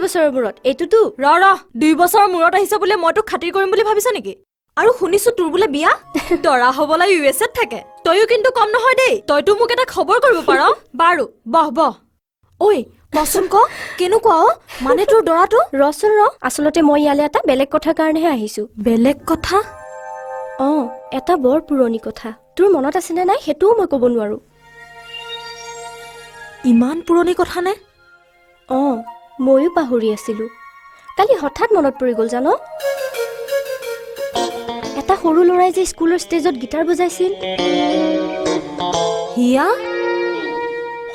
বছৰৰ মূৰত এইটোতো ৰ 2 বছৰৰ মূৰত আহিছ বোলে মই তোক খাতিৰ কৰিম বুলি ভাবিছ নেকি আৰু শুনিছো তোৰ বোলে বিয়া দৰা হবলৈ ইউএছত থাকে তইও কিন্তু কম নহয় দেই তইতো মোক এটা খবৰ কৰিব পাৰ বাৰু বহ ঐ কচোন ক কেনেকুৱা মানে তোৰ দৰাটো ৰচোন আচলতে মই ইয়ালে এটা বেলেগ কথাৰ কাৰণেহে আহিছো বেলেগ কথা এটা বৰ পুৰণি কথা তোৰ মনত আছে নে নাই সেইটোও মই ক'ব নোৱাৰো ইমান পুৰণি কথা নে ময়ো পাহৰি আছিলো কালি হঠাৎ মনত পৰি গ'ল জানো এটা সৰু ল'ৰাই যে স্কুলৰ ষ্টেজত গিটাৰ বজাইছিল হিয়া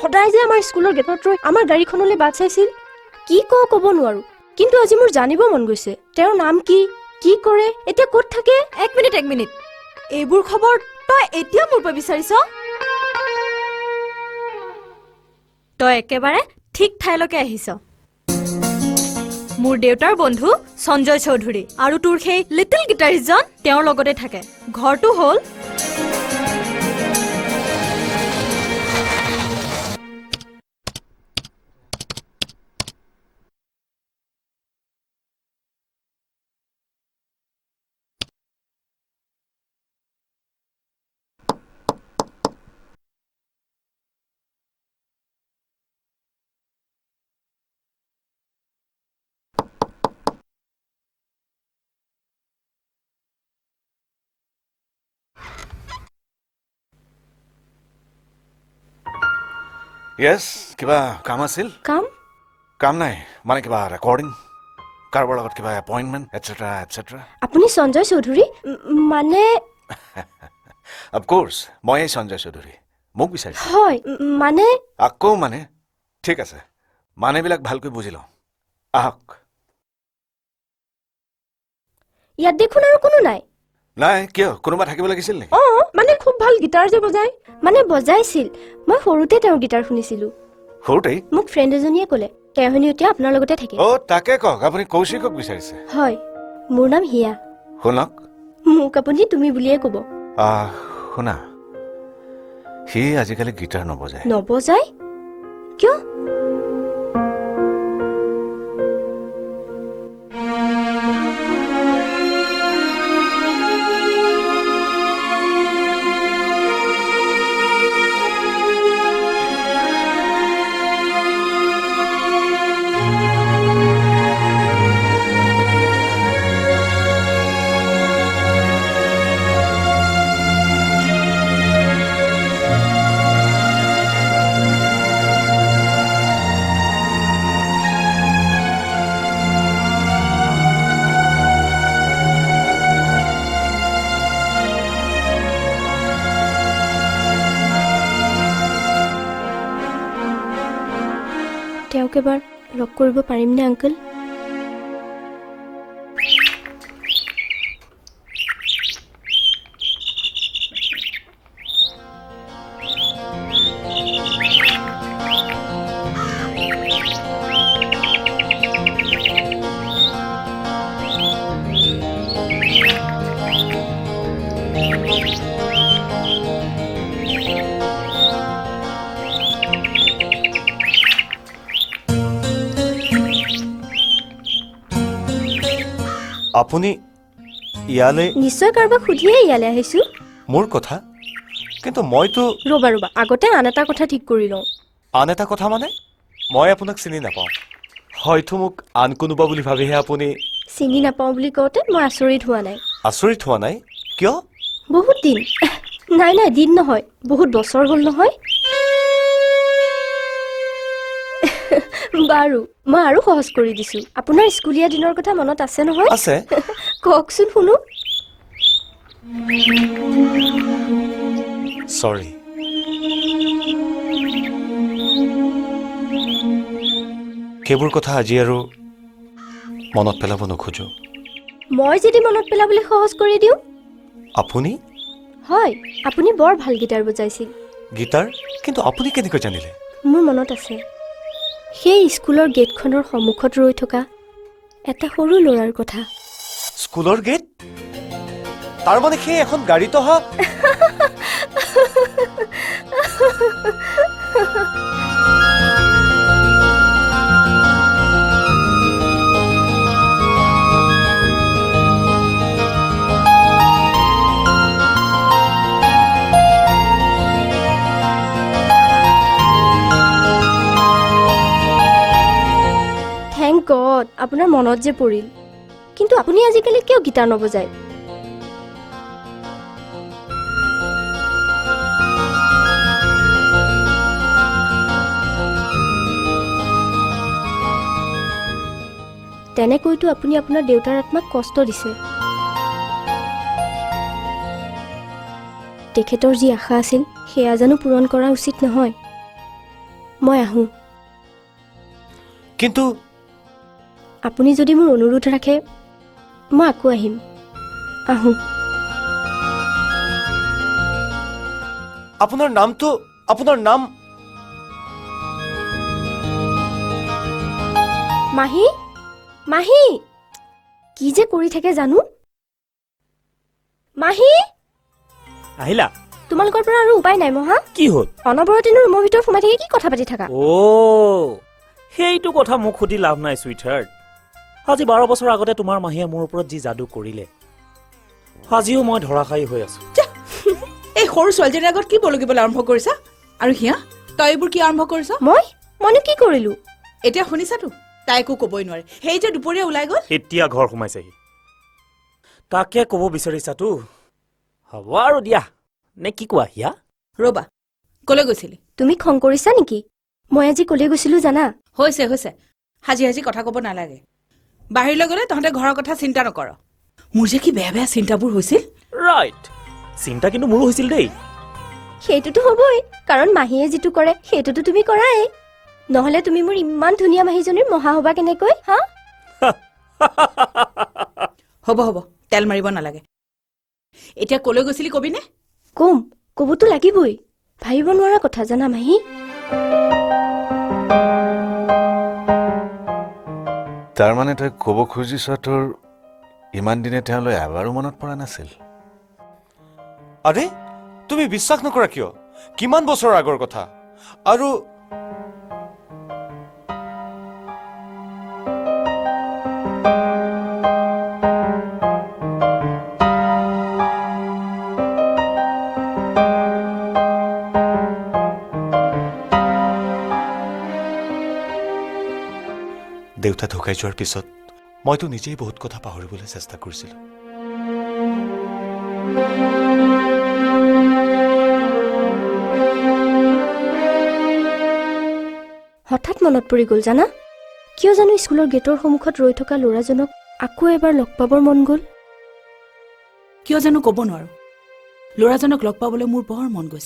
সদায় যে আমাৰ স্কুলৰ গেটত ৰৈ আমাৰ গাড়ীখনলৈ বাট চাইছিল কি ক'ব নোৱাৰো কিন্তু আজি মোৰ জানিব মন গৈছে তেওঁৰ নাম কি কৰে এতিয়া ক'ত থাকে এক মিনিট এইবোৰ খবৰ তই এতিয়া মোৰ পৰা বিচাৰিছ তই একেবাৰে ঠিক ঠাইলৈকে আহিছ মোৰ দেউতাৰ বন্ধু সঞ্জয় চৌধুৰী আৰু তোৰ সেই লিটল গিটাৰিষ্টজন তেওঁৰ লগতে থাকে ঘৰটো হ'ল Yes, কিবা কাম আছিল? কাম নাই মানে কিবা ৰেকৰ্ডিং কাৰোবাৰ লগত কিবা এপইণ্টমেণ্ট এটচেট্ৰা আপুনি সঞ্জয় চৌধুৰী মানে অফ কোৰ্স মই সঞ্জয় চৌধুৰী মোক বিচাৰিছে হয় মানে আকৌ মানে ঠিক আছে মানেবিলাক ভালকৈ বুজি লওঁ আহক ইয়াত দেখোন আৰু কোনো নাই নাই কিয় কোনোবা থাকিব লাগিছিল নেকি মানে খুব ভাল গিটাৰ যে বজায় মানে বজাইছিল মই সৰুতে তেওঁৰ গিটাৰ শুনিছিলো সৰুতেই মোক ফ্ৰেণ্ড এজনীয়ে ক'লে তেওঁ হেনো এতিয়া আপোনাৰ লগতে থাকে তাকে কওক আপুনি কৌশিকক বিচাৰিছে হয় মোৰ নাম হিয়া শুনক মোক আপুনি তুমি বুলিয়ে ক'ব শুনা সি আজিকালি গিটাৰ নবজায় কিয় তেওঁক এবাৰ লগ কৰিব পাৰিমনে আংকল আপুনি ইয়ালে নিশ্চয় কাৰোবাক সুধিয়ে ইয়ালে আহিছো মোৰ কথা কিন্তু মইতো ৰবা আগতে আন এটা কথা ঠিক কৰি লওঁ আন এটা কথা মানে মই আপোনাক চিনি নাপাওঁ হয়তো মোক আন কোনোবা বুলি ভাবিহে আপুনি চিনি নাপাওঁ বুলি কওঁতে মই আচৰিত হোৱা নাই কিয় বহুত দিন নাই দিন নহয় বহুত বছৰ হ'ল নহয় বাৰু মই আৰু সহজ কৰি দিছো আপোনাৰ স্কুলীয়া দিনৰ কথা মনত আছে নহয় আছে কওকচোন শুনো সৰি কেৱল কথা আজি আৰু মনত পেলাব নোখোজো মই যদি মনত পেলাবলৈ সহজ কৰি দিওঁ আপুনি হয় আপুনি বৰ ভাল গিটাৰ বজাইছিল গিটাৰ কিন্তু আপুনি কেনেকৈ জানিলে মোৰ মনত আছে সেই স্কুলৰ গেটখনৰ সন্মুখত ৰৈ থকা এটা সৰু ল'ৰাৰ কথা স্কুলৰ গেট তাৰ মানে সেই এখন গাড়ীত অহা গড, আপোনাৰ মনত যে পৰিল। কিন্তু আপুনি আজিকালি কিয় গীটাৰ নবজায়? তেনেকৈতো আপুনি আপোনাৰ দেউতাৰ আত্মাক কষ্ট দিছে। তেখেতৰ যি আশা আছিল সেয়া জানো পূৰণ কৰা উচিত নহয়? মই আহোঁ। কিন্তু আপুনি যদি মোৰ অনুৰোধ ৰাখে মই আকৌ আহিম। আহোঁ। আপোনাৰ নাম মাহী, মাহী, কি যে কৰি থাকে জানো? মাহী, আহিলা? তোমালোকৰ পৰা আৰু উপায় নাই মহা। কি হ'ল? অনবৰতেনো ৰুমৰ ভিতৰত সোমাই থাকি কি কথা পাতি থাকা? সেইটো কথা মোক সুধি লাভ নাই চুইটহাৰ্ট। আজি 12 বছৰ আগতে তোমাৰ মাহীয়ে মোৰ ওপৰত যি যাদু কৰিলে, আজিও মই ধৰাশায়ী হৈ আছো। এই সৰু ছোৱালীজনীৰ আগত কি বলকিবলৈ আৰম্ভ কৰিছা? আৰু হিয়া, তই এইবোৰ কি আৰম্ভ কৰিছ? মইনো কি কৰিলো? এতিয়া শুনিছাতো, তাই একো কবই নোৱাৰে। সেই যে দুপৰীয়া ওলাই গ'ল। এতিয়া ঘৰ সোমাইছেহি, তাকে ক'ব বিচাৰিছাতো। হ'ব আৰু দিয়া, নে কি কোৱা হিয়া? ৰবা, কলৈ গৈছিলি? তুমি খং কৰিছা নেকি? মই আজি কলৈ গৈছিলো জানা? হৈছে হাজি হাজি কথা ক'ব নালাগে। বাহিৰলৈ গ'লে তহঁতে ঘৰৰ কথা চিন্তা নকৰ। মোৰ যে কি বেয়া বেয়া চিন্তাবোৰ হৈছিল। ৰাইট, চিন্তা কিন্তু মোৰো হৈছিল দেই। সেইটোতো হ'বই, কাৰণ মাহীয়ে যিটো কৰে সেইটোতো তুমি কৰাই। নহলে তুমি মোৰ ইমান ধুনীয়া মাহীজনীৰ মহা হবা কেনেকৈ? হা? হ'ব তেল মাৰিব নালাগে। এতিয়া কলৈ গৈছিলি কবিনে? কবতো লাগিবই। ভাবিব নোৱাৰা কথা জানা মাহী। তাৰমানে তই ক'ব খুজিছ তোৰ ইমান দিনে তেওঁলৈ এবাৰো মনত পৰা নাছিল? আৰে তুমি বিশ্বাস নকৰা কিয়? কিমান বছৰ আগৰ কথা। আৰু দেউতা ঢুকাই যোৱাৰ পিছত মইতো নিজেই বহুত কথা পাহৰিবলৈ চেষ্টা কৰিছিলোঁ। হঠাৎ মনত পৰি গ'ল জানা? কিয় জানো স্কুলৰ গেটৰ সন্মুখত ৰৈ থকা ল'ৰাজনক আকৌ এবাৰ লগ পাবৰ মন গ'ল। কিয় জানো ক'ব নোৱাৰো। ল'ৰাজনক লগ পাবলৈ মোৰ বৰ মন গৈছে।